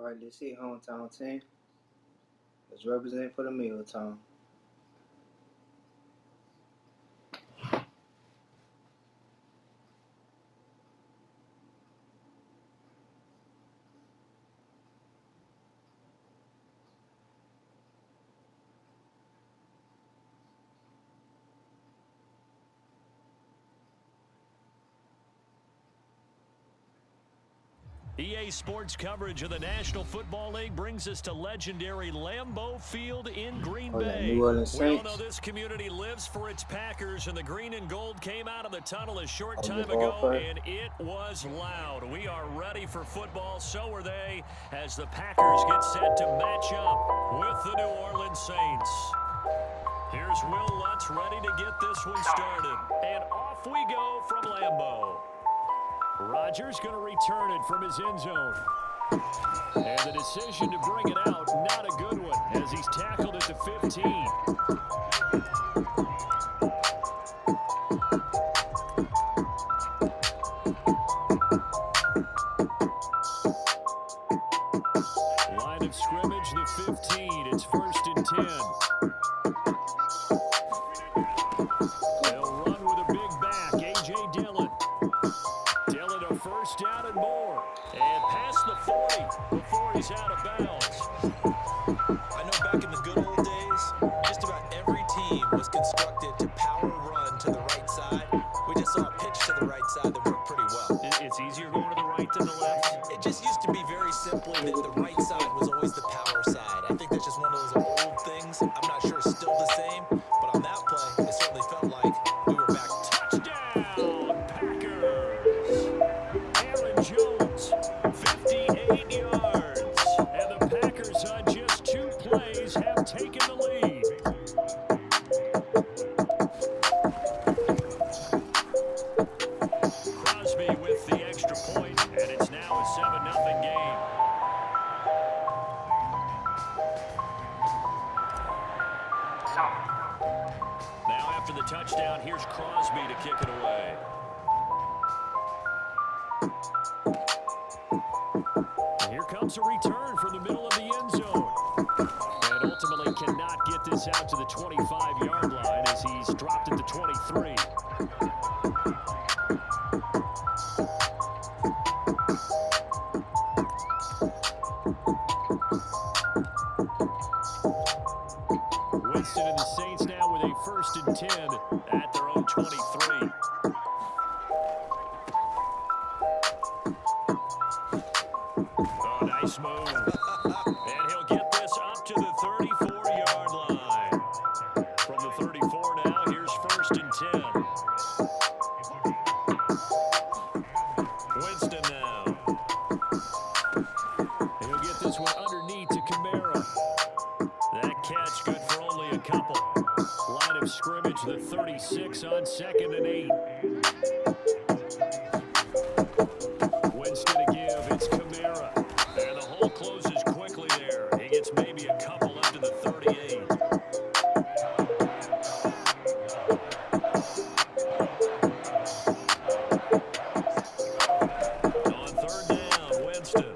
right, let's see hometown team. Let's represent for the Milltown. EA Sports coverage of the National Football League brings us to legendary Lambeau Field in Green Bay. New Orleans We all Saints. know this community lives for its Packers, and the green and gold came out of the tunnel a short time ago, and it was loud. We are ready for football, so are they, as the Packers get set to match up with the New Orleans Saints. Here's Will Lutz ready to get this one started, and off we go from Lambeau. Rodgers going to return it from his end zone. And the decision to bring it out, not a good one, as he's tackled at the 15. Line of scrimmage, the 15. It's 1st and 10. They'll run with a big back, A.J. Dillon. First down and more. And past the 40 before he's out of bounds. I know back in the good old days, just about every team was constructed to power run to the right side. We just saw a pitch to the right side that worked pretty well. It's easier going to the right than the left? It just used to be very simply that the right side was always the power side. I think that's just one of those old things. I'm not sure it's still the same, but on that play, it certainly felt like we were back. Touchdown, Packers! Jones, 58 yards, and the Packers on just 2 plays have taken the lead. Crosby with the extra point, and it's now a 7-0 game. Now after the touchdown, here's Crosby to kick it away. And here comes a return from the middle of the end zone. And ultimately cannot get this out to the 25-yard line as he's dropped at the 23. Winston and the Saints now with a 1st and 10 at their own 23. Nice move. And he'll get this up to the 34-yard line. From the 34 now, here's 1st and 10. Winston now. And he'll get this one underneath to Kamara. That catch good for only a couple. Line of scrimmage, the 36 on 2nd and 8. Winston to give, it's Kamara. And the hole closes quickly there. He gets maybe a couple up to the 38. On 3rd down, Winston.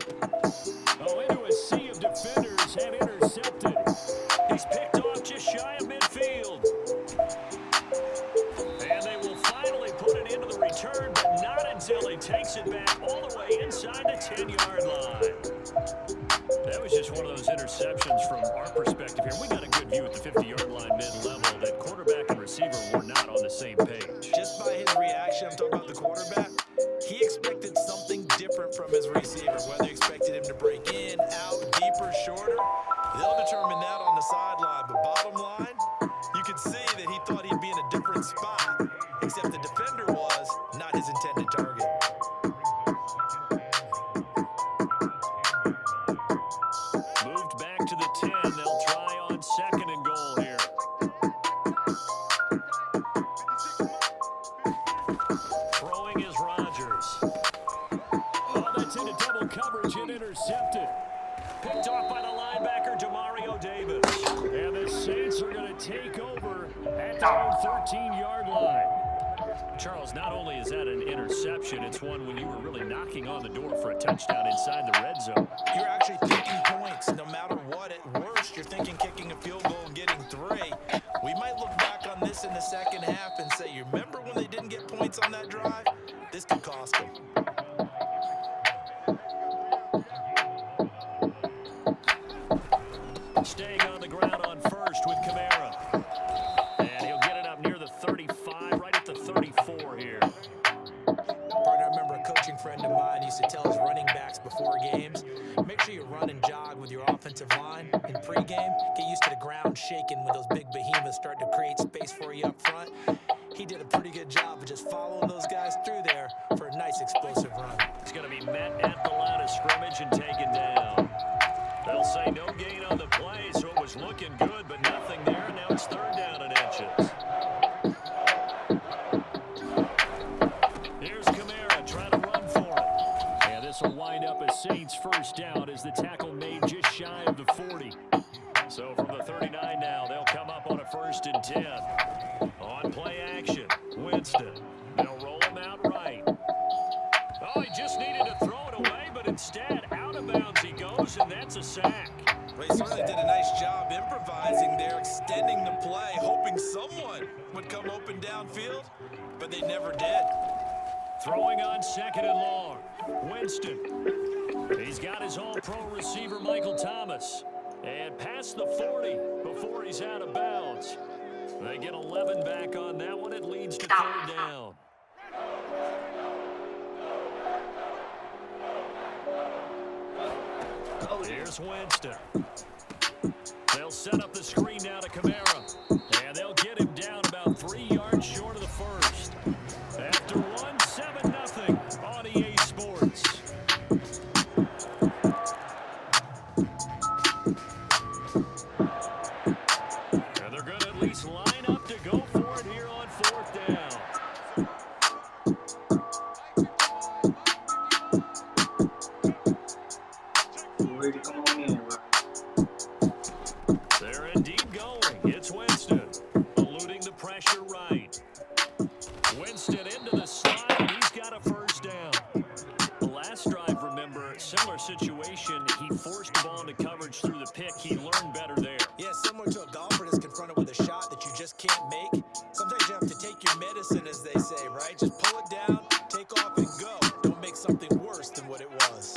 Oh, into a sea of defenders and intercepted. He's picked off just shy of midfield. And they will finally put it into the return, but not until he takes it back all the way inside the 10-yard line. That was just one of those interceptions from our perspective here. We got a good view at the 50-yard line mid-level that quarterback and receiver were not on the same page. Just by his reaction, I'm talking about the quarterback, he expected something different from his receiver. Whether he expected him to break in, out, deeper, shorter, they'll determine that on the sideline. But bottom line, you could see that he thought he'd be in a different spot, except the defender was not his intended target. Moved back to the 10. They'll try on 2nd and goal here. Throwing is Rodgers. Oh, that's into double coverage and intercepted. Picked off by the linebacker, Demario Davis. And the Saints are going to take over at their own 13-yard line. Charles, not only is that an interception, it's one when you were really knocking on the door for a touchdown inside the red zone. You're actually thinking points. No matter what, at worst, you're thinking kicking a field goal and getting 3. We might look back on this in the second half and say, you remember when they didn't get points on that drive? This could cost them. Staying on the ground on first with Kamara. And he'll get it up near the 35, right at the 34 here. Partner, I remember a coaching friend of mine used to tell his running backs before games, make sure you run and jog with your offensive line in pregame. Get used to the ground shaking when those big behemoths start to create space for you up front. He did a pretty good job of just following those guys through there for a nice explosive run. He's going to be met at the line of scrimmage and taken down. They'll say no gain on the play, so it was looking good, but nothing there. Now it's 3rd down and inches. Here's Kamara trying to run for it. And this will wind up as Saints' 1st down as the tackle made just shy of the 40. So from the 39 now, they'll come up on a 1st and 10. On play action, Winston. They'll roll him out right. Oh, he just needed to throw it away, but instead, out of bounds he goes, and that's a sack. Well, he certainly did a nice job improvising there, extending the play, hoping someone would come open downfield, but they never did. Throwing on 2nd and long. Winston. He's got his all-pro receiver, Michael Thomas. And past the 40 before he's out of bounds. They get 11 back on that one. It leads to 3rd down. Here's Winston. They'll set up the screen now to Kamara. And they'll get him down about 3 yards short of the 1st. After 1, 7-0 on EA Sports. And they're going to at least line up to go for it here on 4th down. Ready to come on in, right? They're indeed going. It's Winston, eluding the pressure right. Winston into the slot, and he's got a 1st down. The last drive, remember, similar situation. He forced the ball into coverage through the pick. He learned better there. Yeah, similar to a golfer that's confronted with a shot that you just can't make. Sometimes you have to take your medicine, as they say, right? Just pull it down, take off, and go. Don't make something worse than what it was.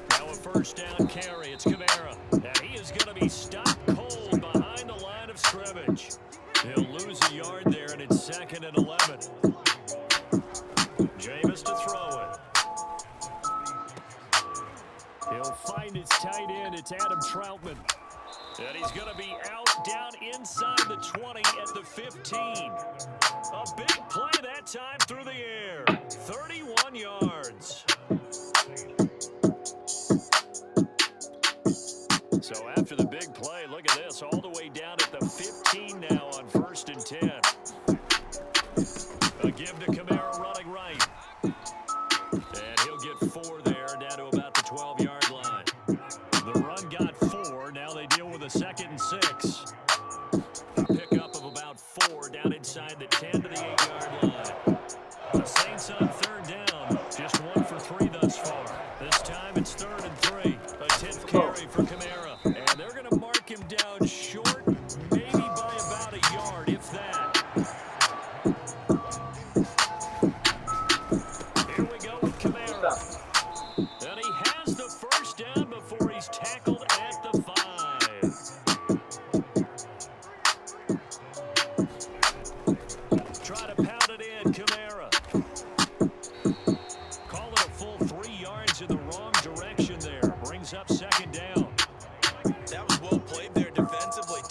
Now a 1st down carry. It's Kamara. And he is going to be stopped cold behind the line of scrimmage. He'll lose a yard there, and it's 2nd and 11. Jameis to throw it. He'll find his tight end. It's Adam Troutman. And he's going to be out down inside the 20 at the 15. A big play that time through the air. 31 yards. So after the big play, look at this, all the way down at the 15 now on 1st and 10. A give to Kamara running right. And he'll get 4 there, down to about the 12-yard line. The run got 4. Now they deal with a 2nd and 6. A pickup of about 4 down inside the 10 to the 8-yard line. The Saints on 3rd down, just 1 for 3 thus far. This time it's 3rd and 3. A 10th carry for Kamara. And they're going to mark him down short, maybe by about a yard, if that. Here we go with Kamara. And he has the 1st down before he's tackled at the 5. Try to pound it in, Kamara. Call it a full 3 yards in the wrong direction there. Brings up 2nd down. That was well played there defensively.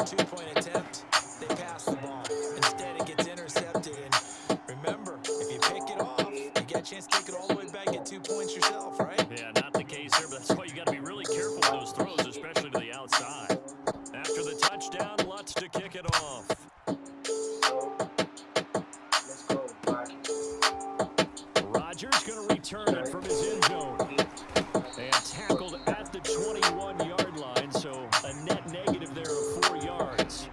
two-point attempt, they pass the ball. Instead, it gets intercepted. And remember, if you pick it off, you get a chance to take it all the way back and get 2 points yourself, right? Yeah, not the case there, but that's why you got to be really careful with those throws, especially to the outside. After the touchdown, Lutz to kick it off. Let's go, Rodgers. Rodgers going to return it from his end zone. And tackled at the 21-yard line, so a net negative there of 4 yards.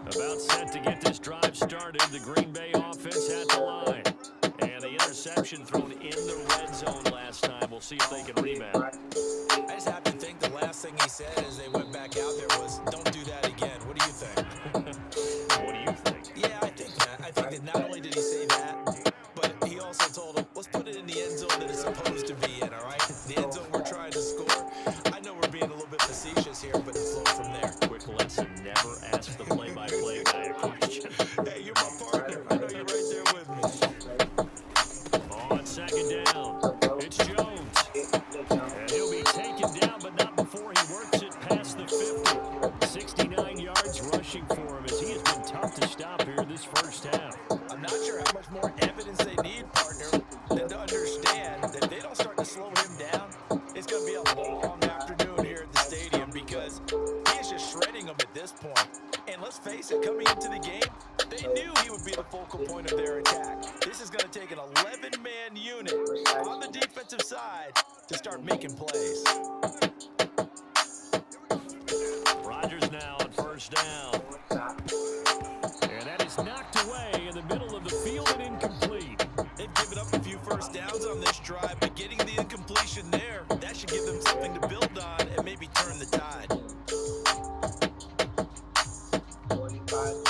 About set to get this drive started, the Green Bay offense at the line. And the interception thrown in the red zone last time. We'll see if they can rebound. I just have to think the last thing he said as they went back out there was, don't do that again. What do you think? What do you think? Yeah, I think that. I think that not only did he say that, but he also told him, let's put it in the end zone that it's supposed to be in, all right? The end zone we're trying to score. I know we're being a little bit facetious here, but it's flow from there. Quick lesson, never ask the play-by-play guy a question. Hey, you're my partner. I know you're right there with me. On second down, it's Jones. And he'll be taken down, but not before he works it past the 50. 69 yards rushing for him as he has been tough to stop here this first half. I'm not sure how much more evidence they need, partner, than to understand that if they don't start to slow him down, it's going to be a long afternoon here at the stadium because he is just shredding them at this point. And let's face it, coming into the game, they knew he would be the focal point of their attack. This is going to take an 11-man unit on the defensive side to start making plays. Rodgers now on first down. And that is knocked away in the middle of the field and incomplete. They've given up a few first downs on this drive, but getting the incompletion there, that should give them something to build on and maybe turn the tide. 45.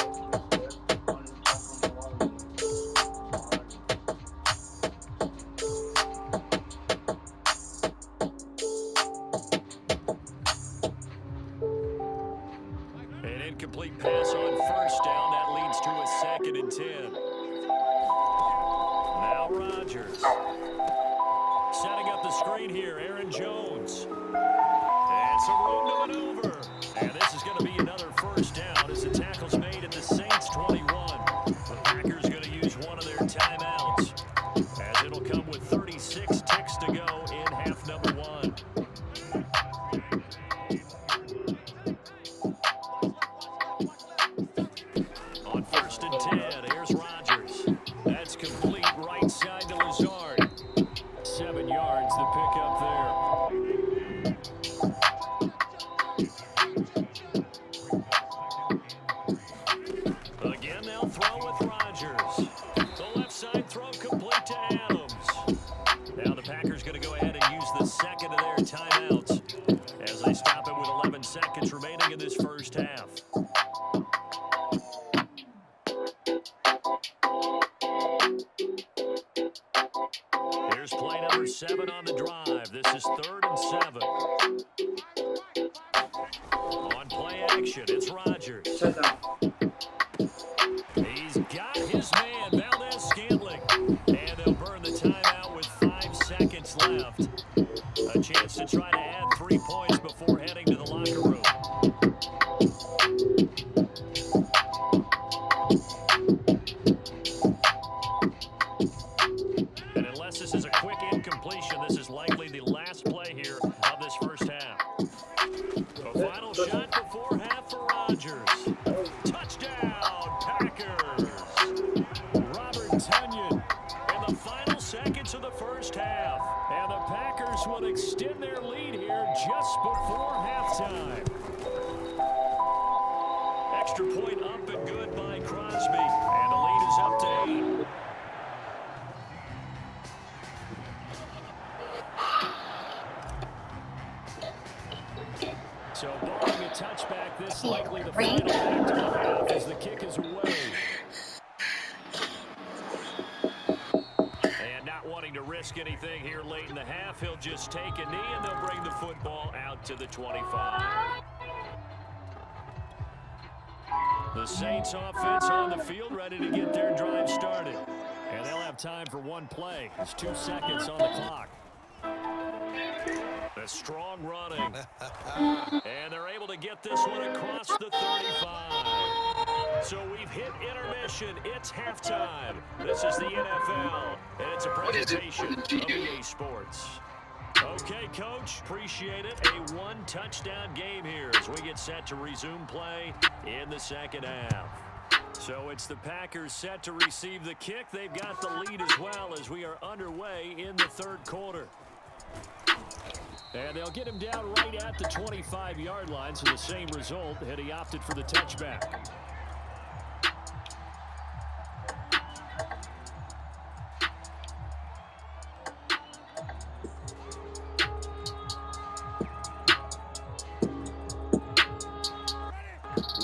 An incomplete pass on first down. That leads to a 2nd and 10. Now Rodgers. Setting up the screen here, Aaron Jones. And some room to maneuver. And this is going to be another first down as the tackle's made at the Saints 21. The Packers going to use one of their timeouts as it'll come with 36 ticks to go in half number 1. On 1st and 10, here's Rodgers. That's complete right side to Lazard. 7 yards the pickup there. Again, they'll throw with Rodgers. The left side throw complete to Adams. Now the Packers going to go ahead and use the second of their timeouts as they stop it with 11 seconds remaining in this first half. Here's play number 7 on the drive. This is 3rd and 7. On play action, it's Rodgers. He's got his man, Valdez-Scantling. And they'll burn the timeout with 5 seconds left. A chance to try to add 3 points before heading to the locker room. And unless this is a quick incompletion, this is likely the last play here of this first half. A final shot before half for Rodgers. Touchdown, Packers. Robert Tonyan in the final seconds of the first half. And the Packers will extend their lead here just before halftime. Extra point up and good by Crosby. And the lead is up to 8. So barring a touchback, this likely the final act of the half as the kick is away. And not wanting to risk anything here late in the half, he'll just take a knee and they'll bring the football out to the 25. The Saints offense on the field ready to get their drive started. And they'll have time for one play. There's 2 seconds on the clock. A strong running. And they're able to get this one across the 35. So we've hit intermission. It's halftime. This is the NFL, and it's a presentation of EA Sports. Okay, Coach, appreciate it. A one-touchdown game here as we get set to resume play in the second half. So it's the Packers set to receive the kick. They've got the lead as well as we are underway in the third quarter. And they'll get him down right at the 25-yard line, so the same result, and he opted for the touchback.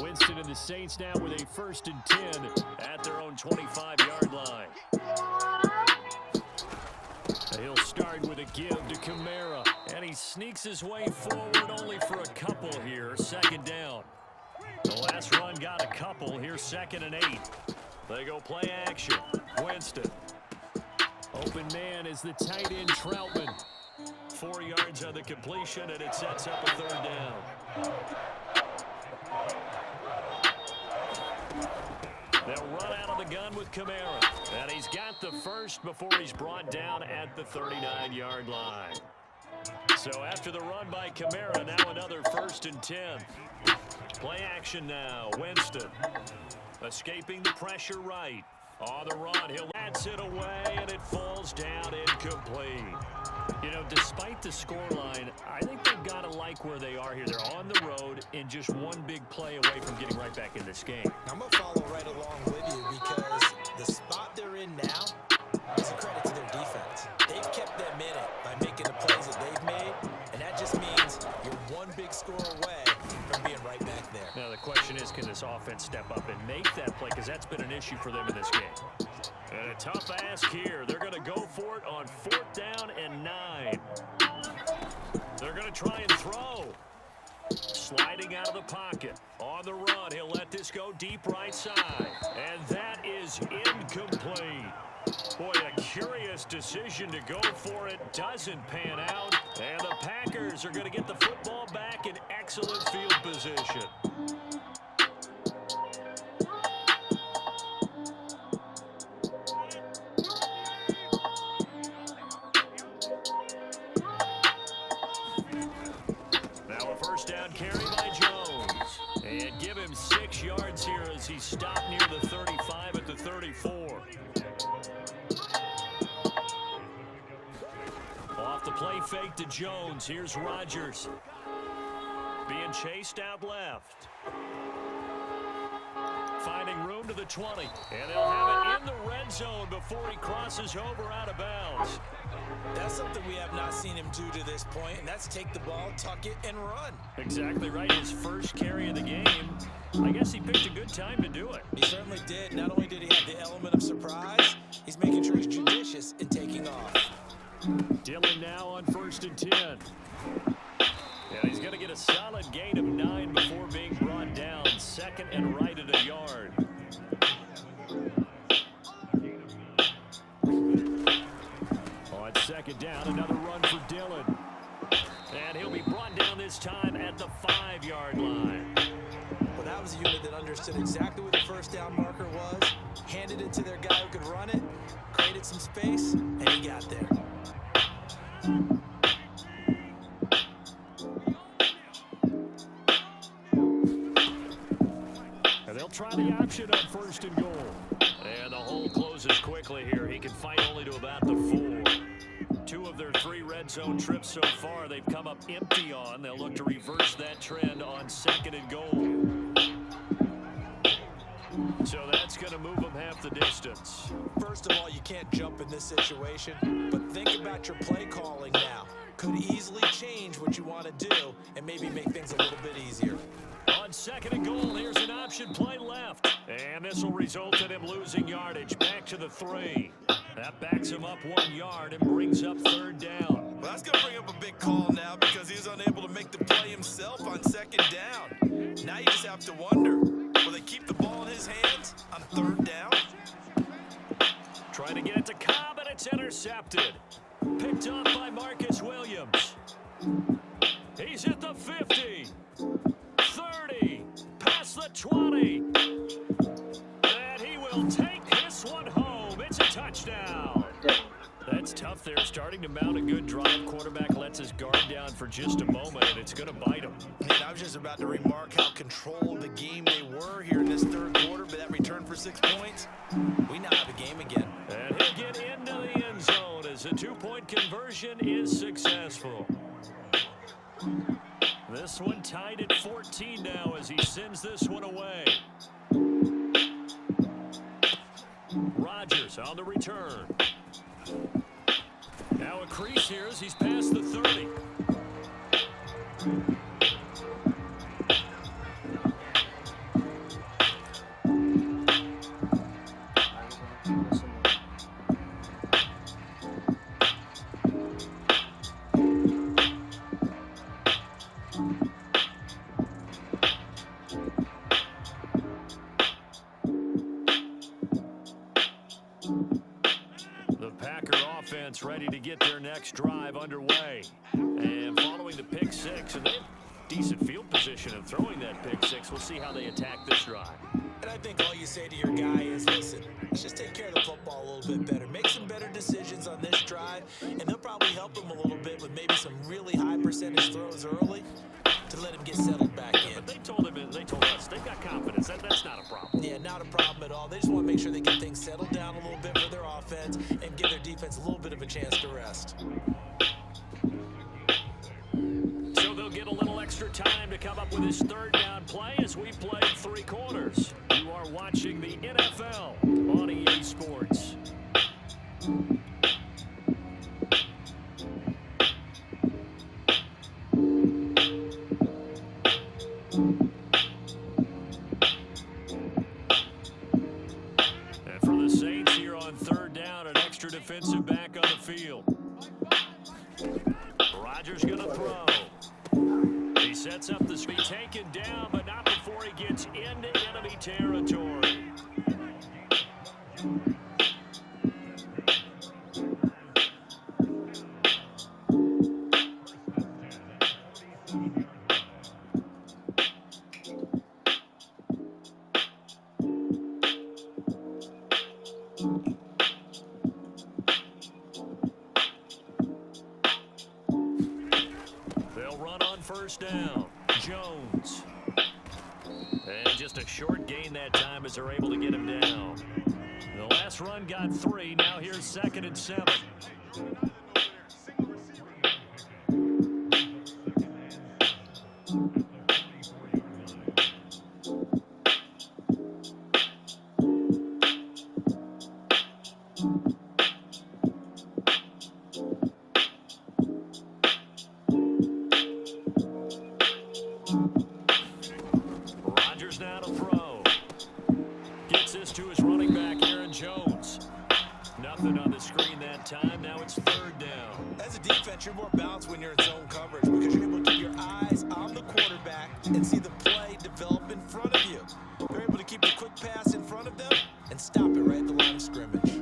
Winston and the Saints now with a 1st and 10 at their own 25-yard line. He'll start with a give to Kamara, and he sneaks his way forward only for a couple here. Second down. The last run got a couple. Here's 2nd and 8. They go play action. Winston. Open man is the tight end Troutman. 4 yards on the completion, and it sets up a 3rd down. They'll run out of the gun with Kamara. And he's got the first before he's brought down at the 39-yard line. So after the run by Kamara, now another 1st and 10. Play action now. Winston escaping the pressure right. On the run, he'll lats it away, and it falls down incomplete. You know, despite the scoreline, I think they've got to like where they are here. They're on the road and just one big play away from getting right back in this game. I'm going to follow right along with you because the spot they're in now is a credit to their defense. They've kept them in it by making the plays that they've made, and that just means you're one big score away from being right back there. Now, the question is, can this offense step up and make that play? Because that's been an issue for them in this game. And a tough ask here. They're going to go for it on 4th down and 9. They're going to try and throw. Sliding out of the pocket. On the run, he'll let this go deep right side. And that is incomplete. Boy, a curious decision to go for it. Doesn't pan out. And the Packers are going to get the football back in excellent field position. Now a 1st down carry by Jones. And give him 6 yards here as he stopped near the 35 at the 34. Off the play fake to Jones. Here's Rodgers. Being chased out left. Finding room to the 20. And they'll have it in the red zone before he crosses over out of bounds. That's something we have not seen him do to this point, and that's take the ball, tuck it, and run. Exactly right. His first carry of the game. I guess he picked a good time to do it. He certainly did. Not only did he have the element of surprise, he's making sure he's judicious in taking off. Dillon now on 1st and 10. And he's going to get a solid gain of 9 before being brought down. 2nd and right at a yard. On 2nd down, another run for Dillon. And he'll be brought down this time at the 5-yard line. Well, that was a unit that understood exactly what the 1st down marker was, handed it to their guy who could run it, created some space, and he got there. And they'll try the option on 1st and goal. And the hole closes quickly here. He can fight only to about the 4. 2 of their 3 red zone trips so far, they've come up empty on. They'll look to reverse that trend on 2nd and goal. So that's going to move them half the distance. First of all, you can't jump in this situation, but think about your play calling now. Could easily change what you want to do and maybe make things a little bit easier. On 2nd and goal, here's an option play left. And this will result in him losing yardage back to the 3. That backs him up 1 yard and brings up 3rd down. Well, that's going to bring up a big call now because he was unable to make the play himself on 2nd down. Now you just have to wonder, will they keep the ball in his hands on 3rd down? Trying to get it to Cobb, and it's intercepted. Picked off by Marcus Williams. He's at the 50, 30, past the 20. And he will take this one home. It's a touchdown. That's tough there, starting to mount a good drive. Quarterback lets his guard down for just a moment, and it's going to bite him. And I was just about to remark how controlled the game they were here in this third quarter, but that return for 6 points, we now have a game again. And he'll get into the end zone as a 2-point conversion is successful. This one tied at 14 now as he sends this one away. Rodgers on the return. Now a crease here as he's past the 30. Ready to get their next drive underway. And following the pick six, and they have decent field position of throwing that pick six. We'll see how they attack this drive. And I think all you say to your guy is, listen, let's just take care of the football a little bit better. Make some better decisions on this drive, and they'll probably help him a little bit with maybe some really high percentage throws early to let him get settled back in. But they told us they've got confidence. That's not a problem. Yeah, not a problem at all. They just want to make sure they get things settled down a little bit for their offense and give their defense a little bit of a chance to rest. So they'll get a little extra time to come up with his third down play as we played 3 quarters. You are watching the NFL on EA Sports. Defensive back on the field. Rodgers going to throw. He sets up the speed, taken down, but not before he gets into enemy territory. First down, Jones. And just a short gain that time as they're able to get him down. The last run got 3. Now here's 2nd and 7. Rodgers now to throw. Gets this to his running back, Aaron Jones. Nothing on the screen that time. Now it's 3rd down. As a defense, you're more balanced when you're in zone coverage because you're able to keep your eyes on the quarterback and see the play develop in front of you. You're able to keep the quick pass in front of them and stop it right at the line of scrimmage.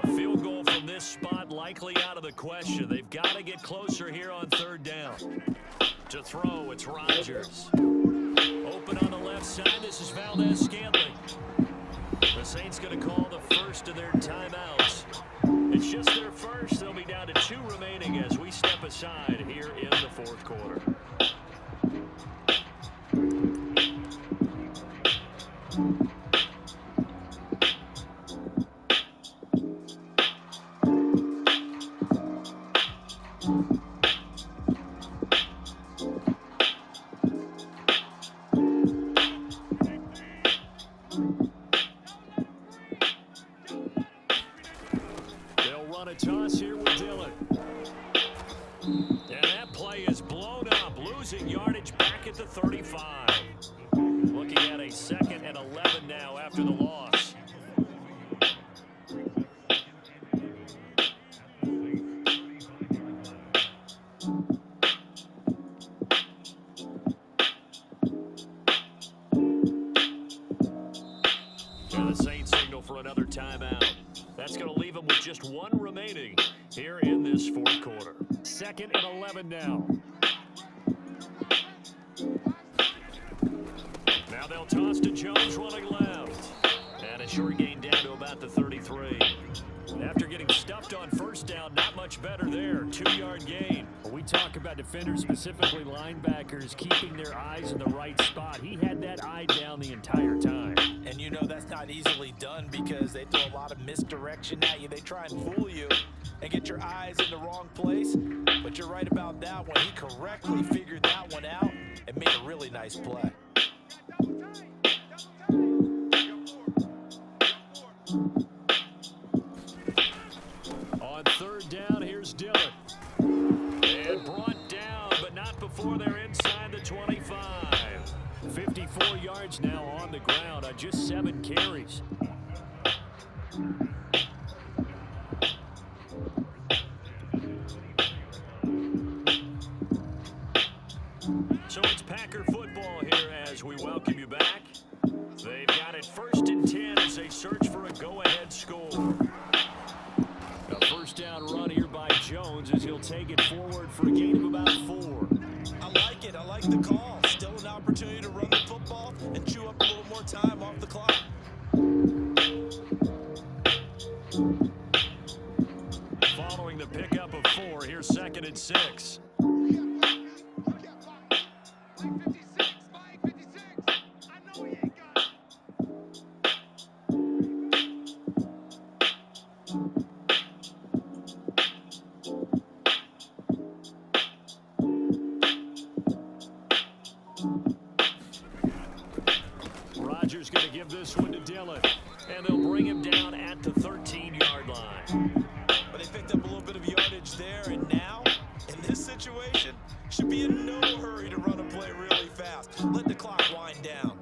A field goal from this spot likely out of the question. They've got to get closer here on 3rd down. To throw, it's Rodgers. Open on the left side, this is Valdez-Scantling. The Saints going to call the first of their timeouts. It's just their first. They'll be down to 2 remaining as we step aside here in the 4th quarter. A toss here with Dillon. And that play is blown up, losing yardage back at the 35. Looking at a 2nd and 11 now after the loss. And the Saints signal for another timeout. That's going to leave them with just one remaining here in this fourth quarter. 2nd and 11 now. Now they'll toss to Jones running left. And a short gain down to about the 33. After getting stuffed on first down, not much better there. 2-yard gain. When we talk about defenders, specifically linebackers, keeping their eyes in the right spot, he had that eye down the entire time. And you know that's not easily done because they throw a lot of misdirection at you. They try and fool you and get your eyes in the wrong place. But you're right about that one. He correctly figured that one out and made a really nice play. On 3rd down, here's Dillon. And brought down, but not before they're inside the 25. 54 yards now on the ground on just 7 carries. So it's Packer football here as we welcome you back. They've got it 1st and 10 as they search for a go-ahead score. A first down run here by Jones as he'll take it forward for a gain of about 4. I like it. I like the call. Still an opportunity to run the football and chew up a little more time off the clock. Following the pickup of 4, here's 2nd and 6. Rodgers going to give this one to Dillon, and they'll bring him down at the 13-yard line. But they picked up a little bit of yardage there, and now, in this situation, should be in no hurry to run a play really fast. Let the clock wind down.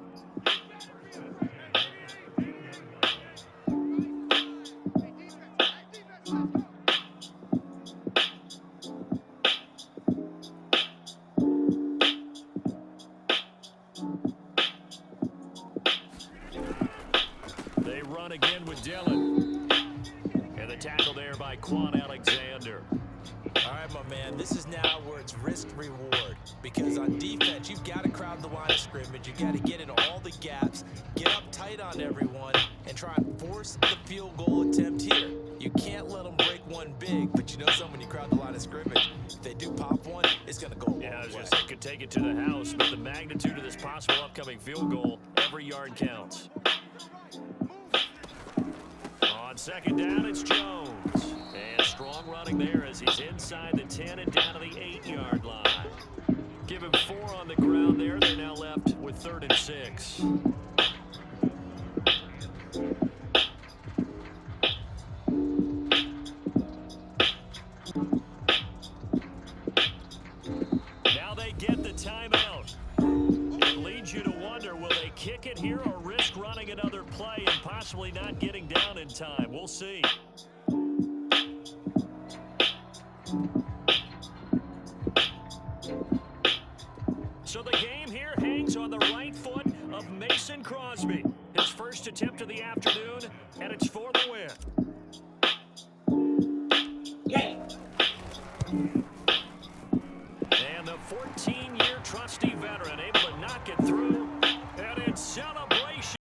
They run again with Dillon. And the tackle there by Quan Alexander. All right, my man, this is now where it's risk-reward. Because on defense, you've got to crowd the line of scrimmage. You've got to get in all the gaps, get up tight on everyone, and try and force the field goal attempt here. You can't let them break one big, but you know something, when you crowd the line of scrimmage, if they do pop one, it's going to go a long way. Yeah, I was just saying, could take it to the house, but the magnitude of this possible upcoming field goal, every yard counts. On 2nd down, it's Jones. And strong running there as he's inside the 10 and down to the 8-yard line. Give him 4 on the ground there. They're now left with 3rd and 6. Now they get the timeout. It leads you to wonder, will they kick it here or risk running another play and possibly not getting down in time? We'll see. So the game here hangs on the right foot of Mason Crosby. His first attempt of the afternoon, and it's for the